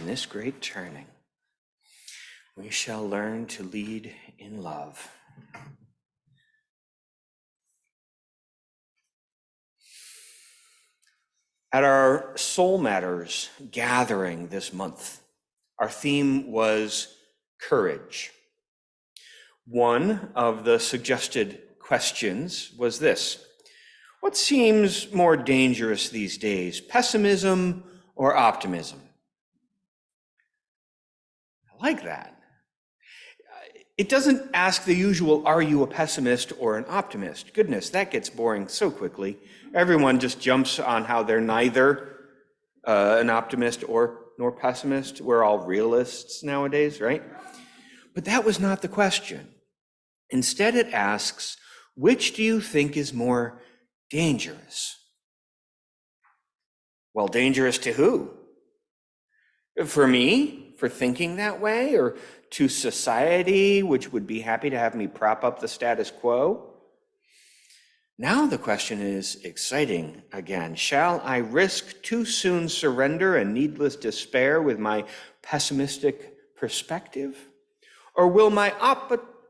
in this great turning, we shall learn to lead in love. At our Soul Matters gathering this month, our theme was courage. One of the suggested questions was this: what seems more dangerous these days, pessimism or optimism? I like that. It doesn't ask the usual, are you a pessimist or an optimist? Goodness, that gets boring so quickly. Everyone just jumps on how they're neither an optimist nor pessimist. We're all realists nowadays, right? But that was not the question. Instead, it asks, which do you think is more dangerous? Well, dangerous to who? For me, for thinking that way, or to society, which would be happy to have me prop up the status quo? Now the question is exciting again. Shall I risk too soon surrender and needless despair with my pessimistic perspective? Or will my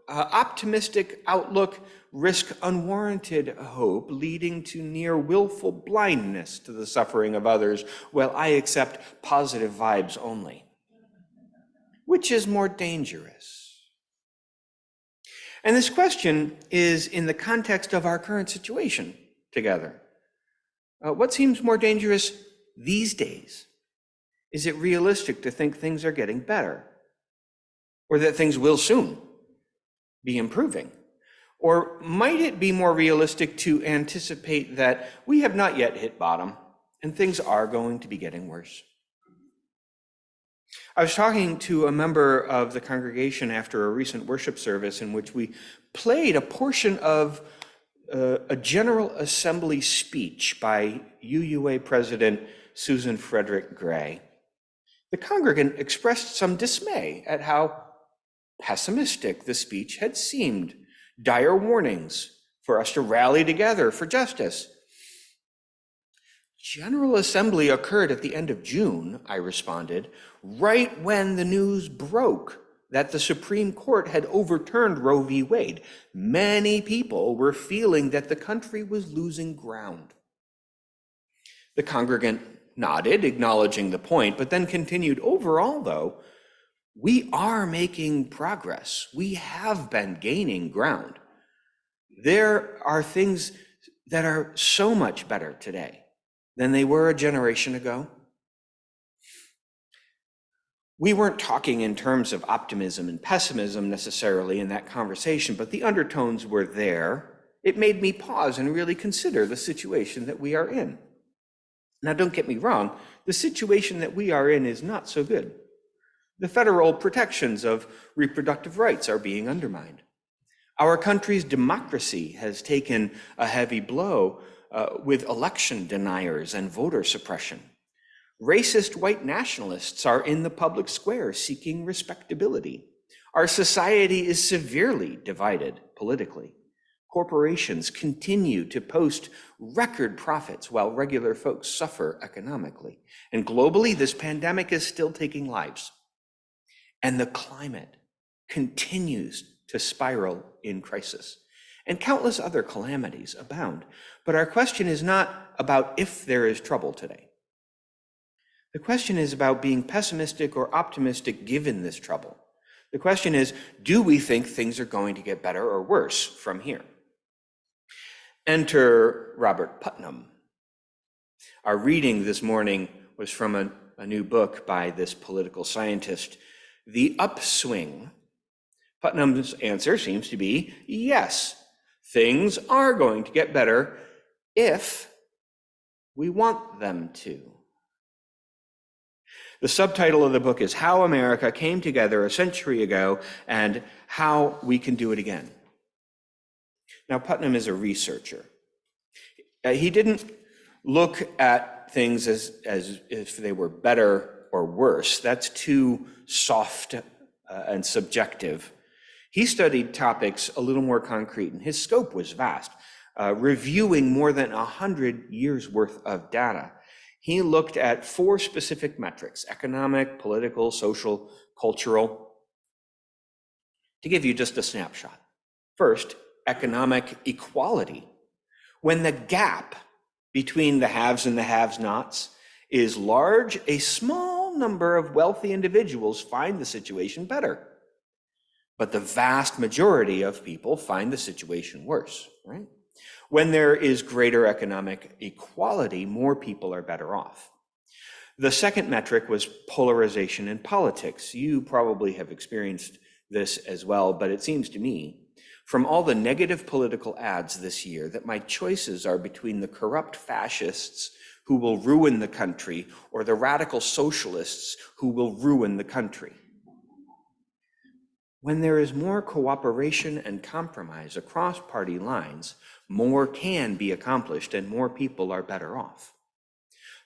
optimistic outlook risk unwarranted hope, leading to near willful blindness to the suffering of others, while I accept positive vibes only? Which is more dangerous? And this question is in the context of our current situation together. What seems more dangerous these days? Is it realistic to think things are getting better? Or that things will soon be improving? Or might it be more realistic to anticipate that we have not yet hit bottom and things are going to be getting worse? I was talking to a member of the congregation after a recent worship service in which we played a portion of a General Assembly speech by UUA President Susan Frederick Gray. The congregant expressed some dismay at how pessimistic the speech had seemed, dire warnings for us to rally together for justice. General Assembly occurred at the end of June, I responded, right when the news broke that the Supreme Court had overturned Roe v. Wade. Many people were feeling that the country was losing ground. The congregant nodded, acknowledging the point, but then continued, overall, though, we are making progress. We have been gaining ground. There are things that are so much better today than they were a generation ago. We weren't talking in terms of optimism and pessimism necessarily in that conversation, but the undertones were there. It made me pause and really consider the situation that we are in. Now, don't get me wrong, the situation that we are in is not so good. The federal protections of reproductive rights are being undermined. Our country's democracy has taken a heavy blow with election deniers and voter suppression. Racist white nationalists are in the public square seeking respectability. Our society is severely divided politically. Corporations continue to post record profits while regular folks suffer economically. And globally, this pandemic is still taking lives. And the climate continues to spiral in crisis. And countless other calamities abound. But our question is not about if there is trouble today. The question is about being pessimistic or optimistic given this trouble. The question is, do we think things are going to get better or worse from here? Enter Robert Putnam. Our reading this morning was from a new book by this political scientist, The Upswing. Putnam's answer seems to be yes. Things are going to get better if we want them to. The subtitle of the book is How America Came Together a Century Ago and How We Can Do It Again. Now, Putnam is a researcher. He didn't look at things as if they were better or worse. That's too soft and subjective. He studied topics a little more concrete, and his scope was vast, reviewing more than 100 years worth of data. He looked at 4 specific metrics: economic, political, social, cultural. To give you just a snapshot. First, economic equality. When the gap between the haves and the have-nots is large, a small number of wealthy individuals find the situation better. But the vast majority of people find the situation worse, right? When there is greater economic equality, more people are better off. The second metric was polarization in politics. You probably have experienced this as well, but it seems to me, from all the negative political ads this year, that my choices are between the corrupt fascists who will ruin the country or the radical socialists who will ruin the country. When there is more cooperation and compromise across party lines, more can be accomplished and more people are better off.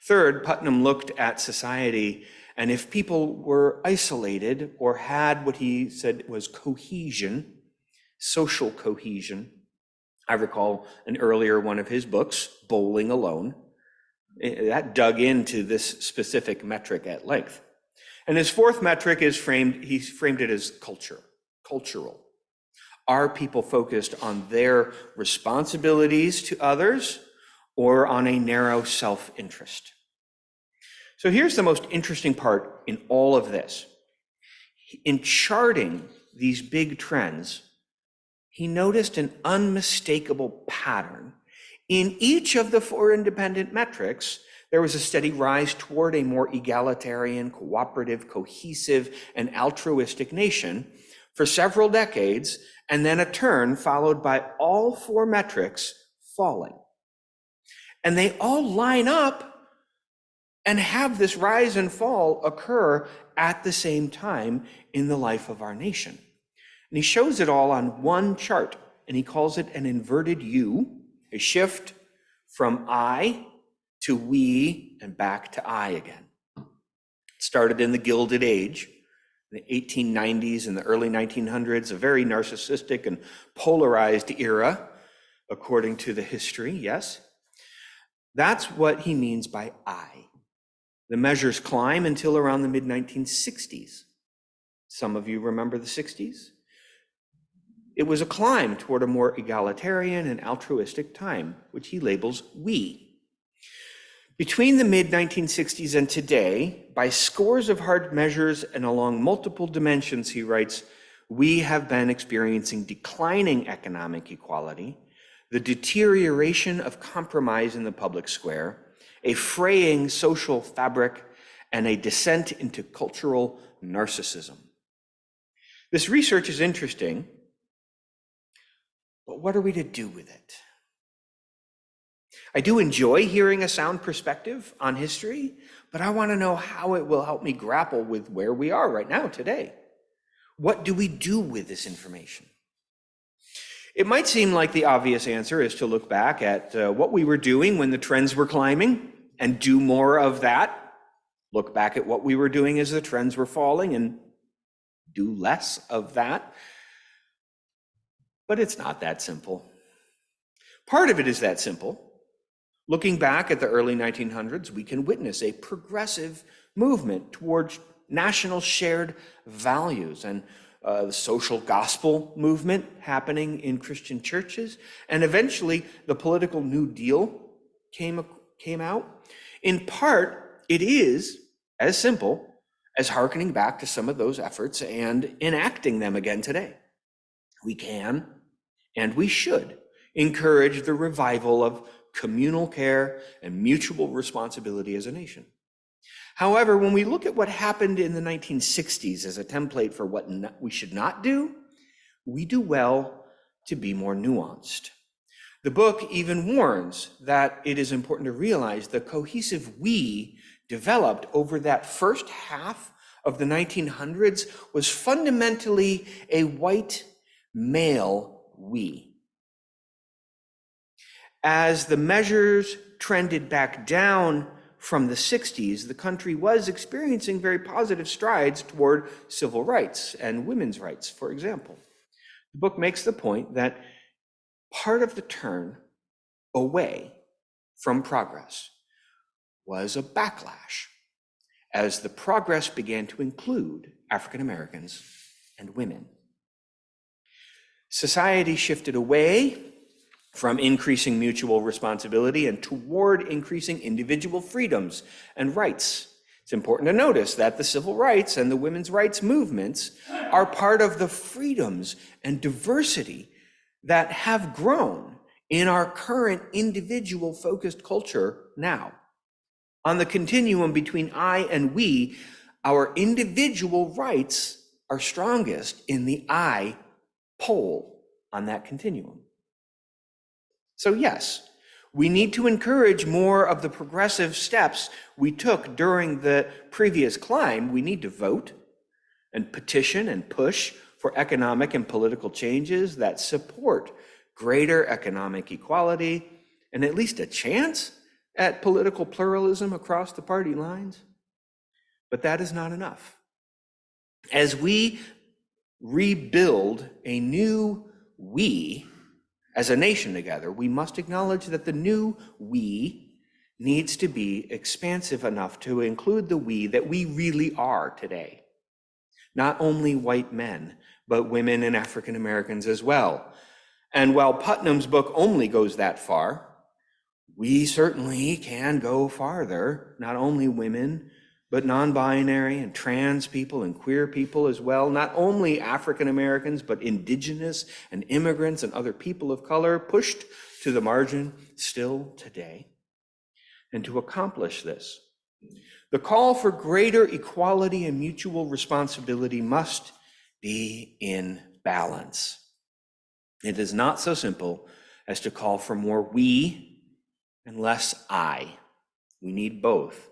Third, Putnam looked at society, and if people were isolated or had what he said was cohesion, social cohesion. I recall an earlier one of his books, Bowling Alone, that dug into this specific metric at length. And his fourth metric is he framed it as cultural. Are people focused on their responsibilities to others or on a narrow self-interest? So here's the most interesting part in all of this. In charting these big trends, he noticed an unmistakable pattern. In each of the 4 independent metrics, there was a steady rise toward a more egalitarian, cooperative, cohesive, and altruistic nation for several decades, and then a turn followed by all 4 metrics falling. And they all line up and have this rise and fall occur at the same time in the life of our nation. And he shows it all on one chart, and he calls it an inverted U, a shift from I to we and back to I again. It started in the Gilded Age, in the 1890s and the early 1900s, a very narcissistic and polarized era, according to the history, yes. That's what he means by I. The measures climb until around the mid-1960s. Some of you remember the 60s? It was a climb toward a more egalitarian and altruistic time, which he labels we. Between the mid-1960s and today, by scores of hard measures and along multiple dimensions, he writes, we have been experiencing declining economic equality, the deterioration of compromise in the public square, a fraying social fabric, and a descent into cultural narcissism. This research is interesting, but what are we to do with it? I do enjoy hearing a sound perspective on history, but I want to know how it will help me grapple with where we are right now today. What do we do with this information? It might seem like the obvious answer is to look back at what we were doing when the trends were climbing and do more of that. Look back at what we were doing as the trends were falling and do less of that. But it's not that simple. Part of it is that simple. Looking back at the early 1900s, we can witness a progressive movement towards national shared values and the social gospel movement happening in Christian churches. And eventually, the political New Deal came out. In part, it is as simple as hearkening back to some of those efforts and enacting them again today. We can and we should encourage the revival of communal care and mutual responsibility as a nation. However, when we look at what happened in the 1960s as a template for what we should not do, we do well to be more nuanced. The book even warns that it is important to realize the cohesive we developed over that first half of the 1900s was fundamentally a white male we. As the measures trended back down from the 60s, the country was experiencing very positive strides toward civil rights and women's rights, for example. The book makes the point that part of the turn away from progress was a backlash as the progress began to include African Americans and women. Society shifted away from increasing mutual responsibility and toward increasing individual freedoms and rights. It's important to notice that the civil rights and the women's rights movements are part of the freedoms and diversity that have grown in our current individual-focused culture now. On the continuum between I and we, our individual rights are strongest in the I pole on that continuum. So yes, we need to encourage more of the progressive steps we took during the previous climb. We need to vote and petition and push for economic and political changes that support greater economic equality and at least a chance at political pluralism across the party lines. But that is not enough. As we rebuild a new we as a nation together, we must acknowledge that the new we needs to be expansive enough to include the we that we really are today. Not only white men, but women and African Americans as well. And while Putnam's book only goes that far, we certainly can go farther, not only women, but non-binary and trans people and queer people as well, not only African Americans, but indigenous and immigrants and other people of color pushed to the margin still today. And to accomplish this, the call for greater equality and mutual responsibility must be in balance. It is not so simple as to call for more we and less I. We need both.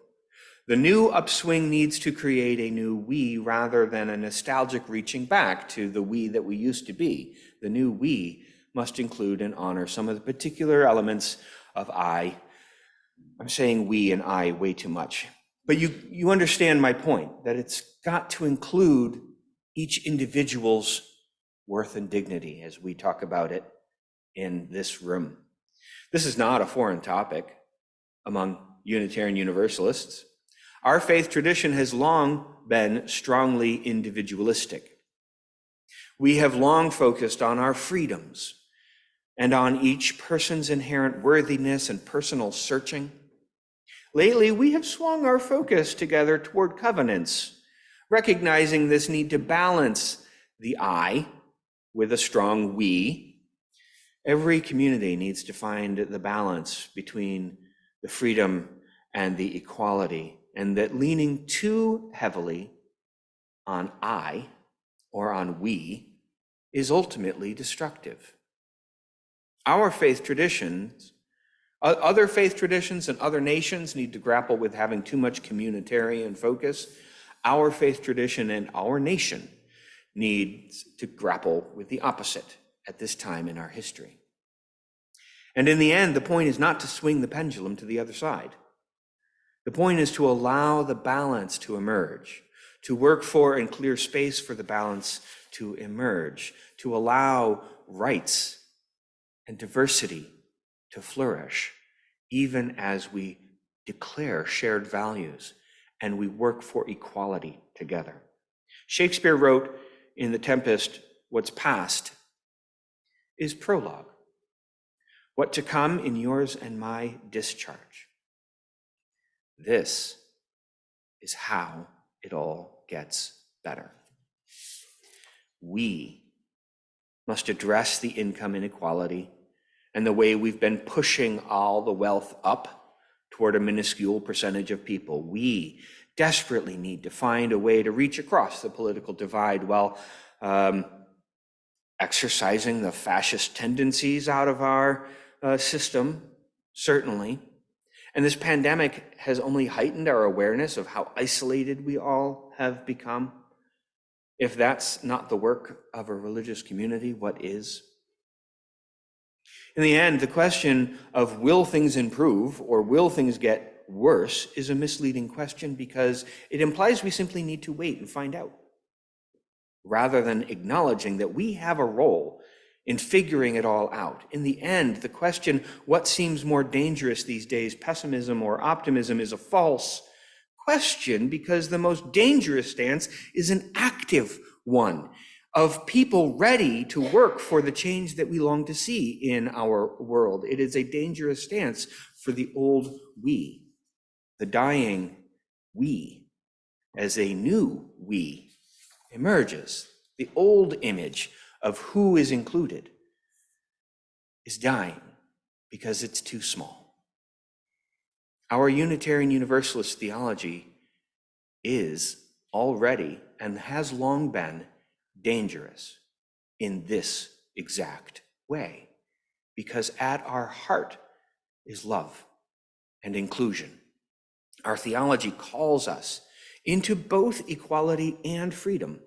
The new upswing needs to create a new we rather than a nostalgic reaching back to the we that we used to be. The new we must include and honor some of the particular elements of I. I'm saying we and I way too much. But you understand my point, that it's got to include each individual's worth and dignity as we talk about it in this room. This is not a foreign topic among Unitarian Universalists. Our faith tradition has long been strongly individualistic. We have long focused on our freedoms and on each person's inherent worthiness and personal searching. Lately, we have swung our focus together toward covenants, recognizing this need to balance the I with a strong we. Every community needs to find the balance between the freedom and the equality, and that leaning too heavily on I or on we is ultimately destructive. Our faith traditions, other faith traditions and other nations need to grapple with having too much communitarian focus. Our faith tradition and our nation needs to grapple with the opposite at this time in our history. And in the end, the point is not to swing the pendulum to the other side. The point is to allow the balance to emerge, to work for and clear space for the balance to emerge, to allow rights and diversity to flourish, even as we declare shared values and we work for equality together. Shakespeare wrote in The Tempest, "What's past is prologue. What to come in yours and my discharge. This is how it all gets better." We must address the income inequality and the way we've been pushing all the wealth up toward a minuscule percentage of people. We desperately need to find a way to reach across the political divide while exercising the fascist tendencies out of our system, certainly. And this pandemic has only heightened our awareness of how isolated we all have become. If that's not the work of a religious community, what is? In the end, the question of will things improve or will things get worse is a misleading question because it implies we simply need to wait and find out, rather than acknowledging that we have a role in figuring it all out. In the end, the question, what seems more dangerous these days, pessimism or optimism, is a false question, because the most dangerous stance is an active one of people ready to work for the change that we long to see in our world. It is a dangerous stance for the old we, the dying we, as a new we emerges. The old image of who is included is dying because it's too small. Our Unitarian Universalist theology is already and has long been dangerous in this exact way, because at our heart is love and inclusion. Our theology calls us into both equality and freedom.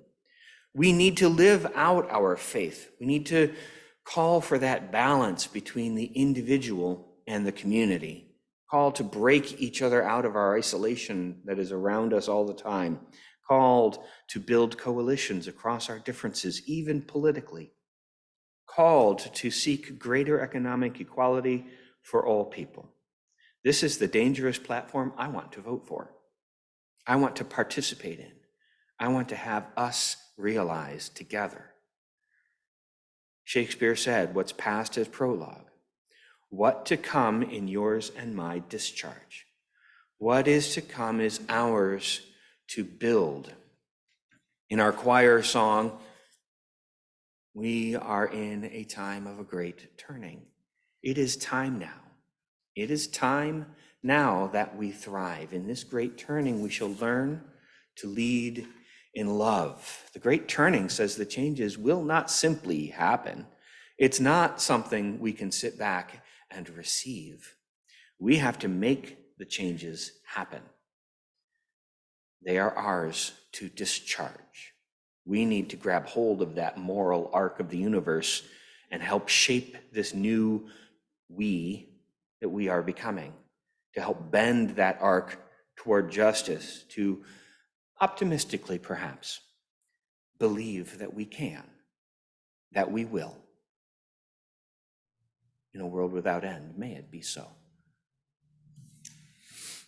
We need to live out our faith. We need to call for that balance between the individual and the community. Called to break each other out of our isolation that is around us all the time. Called to build coalitions across our differences, even politically. Called to seek greater economic equality for all people. This is the dangerous platform I want to vote for. I want to participate in. I want to have us realize together. Shakespeare said, "What's past is prologue. What to come in yours and my discharge. What is to come is ours to build." In our choir song, we are in a time of a great turning. It is time now. It is time now that we thrive. In this great turning, we shall learn to lead in love. The great turning says the changes will not simply happen. It's not something we can sit back and receive. We have to make the changes happen. They are ours to discharge. We need to grab hold of that moral arc of the universe and help shape this new we that we are becoming, to help bend that arc toward justice, to optimistically perhaps believe that we can, that we will. In a world without end, may it be so.